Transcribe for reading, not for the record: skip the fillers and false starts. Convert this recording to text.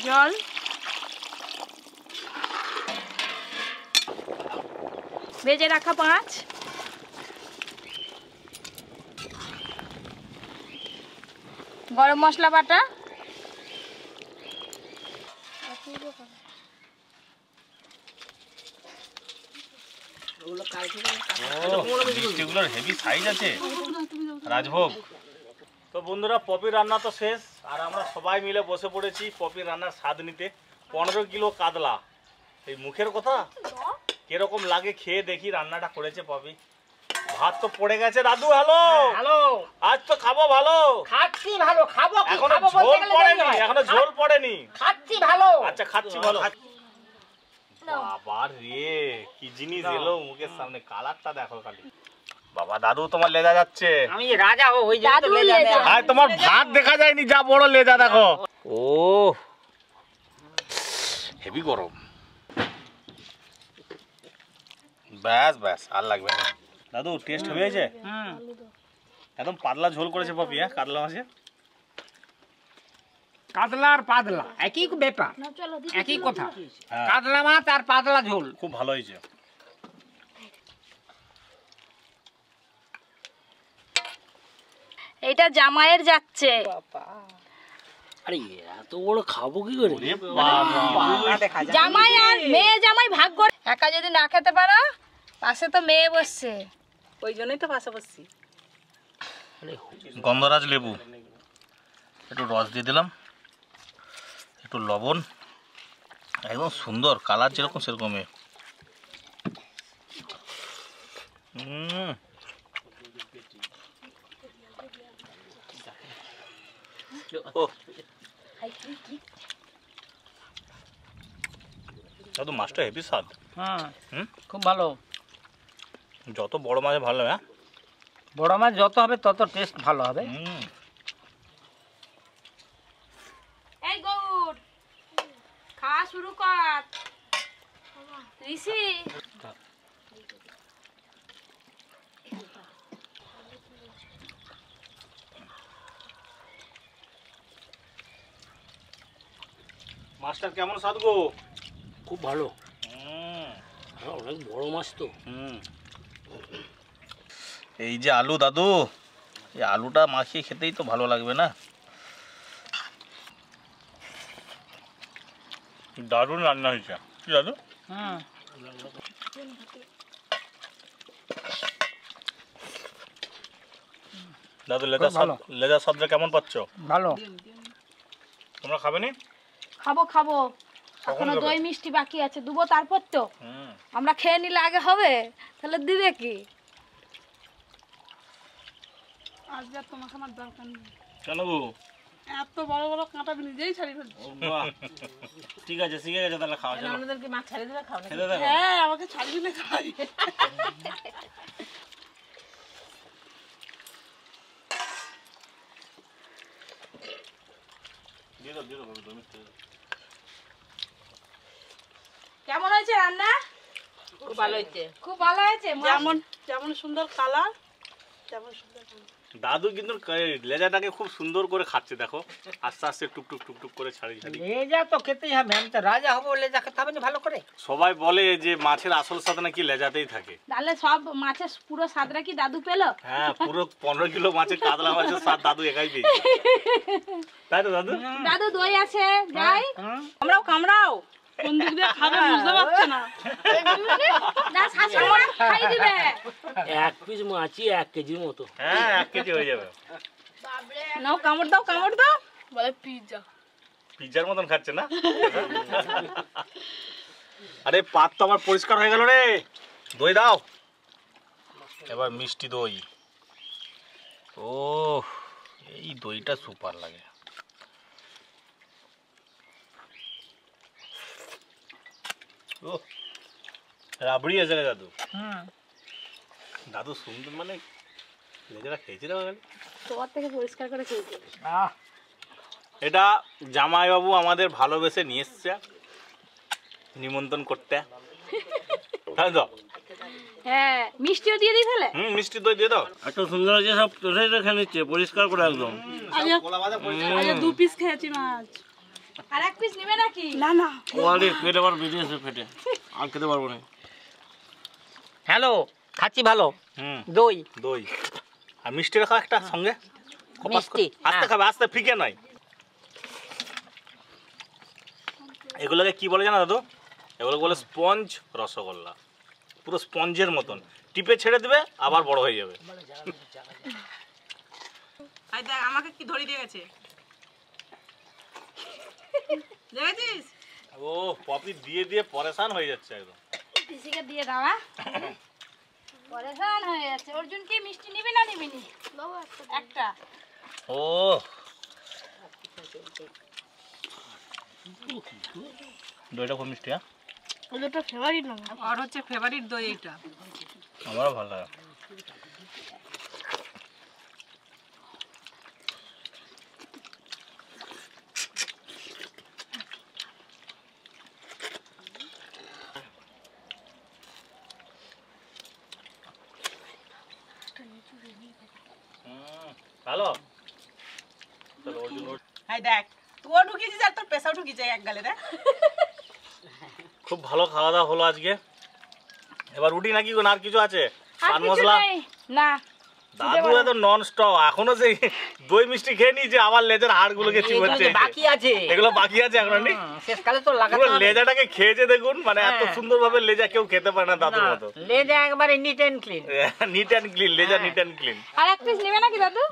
জল, ভেজে রাখা মাছ, গরম মশলা বাটা, হেভি সাইজ আছে রাজভোগ। তো বন্ধুরা, পপি রান্না তো শেষ, আর আমরা সবাই মিলে বসে পড়েছি পপি রান্নার স্বাদ নিতে। 15 কিলো কাতলা, এই মুখের কথা কিরকম লাগে খেয়ে দেখি। রান্নাটা করেছে পপি। ভাত তো পড়ে গেছে দাদু। হ্যালো হ্যালো, আজ তো খাবো ভালো। খাচ্ছি ভালো, খাবো কি? এখনো খাবো ঝোল বলতে গেলে পড়েনি, দেরি হয়। এখনো ঝোল পড়েনি। খাচ্ছি ভালো। আচ্ছা খাচ্ছি ভালো। বাবা রে, কি জিনিস এলো মুখের সামনে, কালারটা দেখো খালি। বাবা দাদু তোমার লেজা যাচ্ছে। আমি রাজা হব, ওই জন্য তো লেজা দেয়া। আর তোমার ভাত দেখা যায়নি, যা বড় লেজা দেখো। ও হেভি গরম। ব্যাস ব্যাস, আর লাগবে না দাদু। টেস্ট হয়েছে? একদম পাতলা ঝোল করেছে পপি। হ্যাঁ, কাতলা মাছে কাতলা আর পাতলা একই ব্যাপার, একই কথা। কাতলা মাছ আর পাতলা ঝোল খুব ভালো হয়েছে। এইটা জামাইয়ের যাচ্ছে। আরে এত বড় খাবো কি করে? জামাই আর মেয়ে জামাই ভাগ করে, একা যদি না খেতে পারো পাশে তো মেয়ে বসছে, ওই জন্যই তো পাশে বসছি। গন্ধরাজ লেবু একটু রস দিয়ে দিলাম, একটু লবণ, একদম সুন্দর কালার, যেরকম সেরকমই। দাদু মাছটা হেভি স্বাদ। খুব ভালো। যত বড় মাছ ভালো। হ্যাঁ, বড় মাছ যত হবে তত টেস্ট ভালো হবে। এই গৌর, খাওয়া শুরু কর। ঋষি, মাছটা কেমন স্বাদ গো? খুব ভালো, অনেক বড় মাছ তো। এই যে আলু দাদু, এই আলুটা মাখিয়ে খেতেই তো ভালো লাগবে না? দারুণ রান্না হয়েছে। কি দাদু? দাদু লেজার স্বাদটা কেমন পাচ্ছ? ভালো। তোমরা খাবে নি? খাবো খাবো, এখনো দই মিষ্টি বাকি আছে, দুবো তারপর তো। আমরা খেয়ে নিলে আগে হবে, তাহলে দিবে কি? আজ আর তোমাকে আমার দরকার নেই। কেন গো? এত বড় বড় কাঁটা নিজেই ছাড়ি ফেলছি। ঠিক আছে, শিখে গেছে তাহলে খাওয়া যাবে। আমাদেরকে মাছ ছাড়িয়ে দিলে খাও না? হ্যাঁ, আমাকে ছাড়ি দিলে খাই। কেমন হয়েছে রান্না? খুব ভালো হয়েছে, খুব ভালো হয়েছে। যেমন যেমন সুন্দর কালার তেমন সুন্দর। দাদু কিন্তু লেজাটাকে খুব সুন্দর করে খাচ্ছে, দেখো আস্তে আস্তে টুকটুক টুকটুক করে ছাড়িয়ে ছাড়িয়ে। লেজা তো খেতেই হবে, আমি তো রাজা হবো, লেজা খেতে হবে না ভালো করে। সবাই বলে যে মাছের আসল স্বাদ নাকি লেজাতেই থাকে। তাহলে সব মাছের পুরো স্বাদটা কি দাদু পেলো? হ্যাঁ, পুরো 15 কিলো মাছের কাতলা মাছের স্বাদ দাদু একাই পেয়েছে, তাই তো দাদু? দাদু দই আছে, যাই আমরাও কামড়াও, কোন দিক দিয়ে খাবে বুঝতে পারছে না। না, শাশুড়ি মা খাই দিবে। এক পিস মাছি 1 কেজির মতো। হ্যাঁ, 1 কেজি হয়ে যাবে। নাও কামড় দাও, কামড় দাও। বলে পিৎজা, পিৎজার মতন খাচ্ছে না? আরে পাত তো আমার পরিষ্কার হয়ে গেল রে। দই দাও এবার, মিষ্টি দই। ও, এই দইটা সুপার লাগে। ও, রাবড়ি আছে রে দাদু। দাদু সুন্দর, মানে লেজারা খেয়েছি রে। তোমার থেকে পরিষ্কার করে খেয়েছি। এটা জামাইবাবু আমাদের ভালোবেসে নিয়ে এসছে নিমন্ত্রণ করতে, তাই তো? হ্যাঁ, মিষ্টিও দিয়ে দিই তাহলে। মিষ্টি দই দিয়ে দাও। এত সুন্দর হয়েছে, সব চোষে রেখে নিচ্ছে পরিষ্কার করে একদম। আজ 2 পিস খেয়েছি মাছ। আর এক পিস নেবে নাকি? না না কোয়ালির পেটে আবার বেরিয়েছে পেটে, আর খেতে পারবো না। হ্যালো, খাচ্ছি ভালো। হুম, দই দই আর মিষ্টি রাখা একটা সঙ্গে। কপাস মিষ্টি, করে। আস্তে হ্যাঁ। খাবে, আস্তে, ফিকে নয়। এগুলোকে কি বলে জানো দাদু? এগুলো বলে স্পঞ্জ রসগোল্লা। পুরো স্পঞ্জের মতন, টিপে ছেড়ে দিবে আবার বড় হয়ে যাবে। আই দেখ আমাকে কি ধরে দিয়ে গেছে দেখেছিস? ও পপি দিয়ে দিয়ে পরেশান হয়ে যাচ্ছে একদম। পিসিকে দিয়ে দাও। পরেশান হয়ে যাচ্ছে। অর্জুন কি মিষ্টি নিবি না নিবি নি? একটা। ও দইটা খুব মিষ্টি। হ্যাঁ, ওটা ফেভারিট না। আর হচ্ছে ফেভারিট দই এইটা। আমারও ভালো লাগে। ভালো। চলো অর্জুন, আই দেখ তুইও ঢুকিয়েছিস আর তোর পেশাও ঢুকিয়েছে এক গালে দেখ। খুব ভালো খাওয়া দাওয়া হলো আজকে। এবার রুটি নাকি গো, না আর কিছু আছে? আর পান কিছু মশলা? নেই। না। দাদু এত নন স্টপ, এখনো সেই দই মিষ্টি খেয়ে নিয়েছে, আবার লেজের হাড়গুলোকে চিবোচ্ছে। এগুলো বাকি আছে। এগুলো বাকি আছে এখনো নি। শেষকালে তো লাগাতে পুরো হবে। লেজাটাকে খেয়েছে দেখুন, মানে এত হ্যাঁ। সুন্দর ভাবে লেজা কেউ খেতে পারে না দাদুর না, মতো। লেজা একবারে neat and clean. Neat and clean, লেজা নিট অ্যান্ড ক্লিন। আর এক পিস নেবে নাকি দাদু?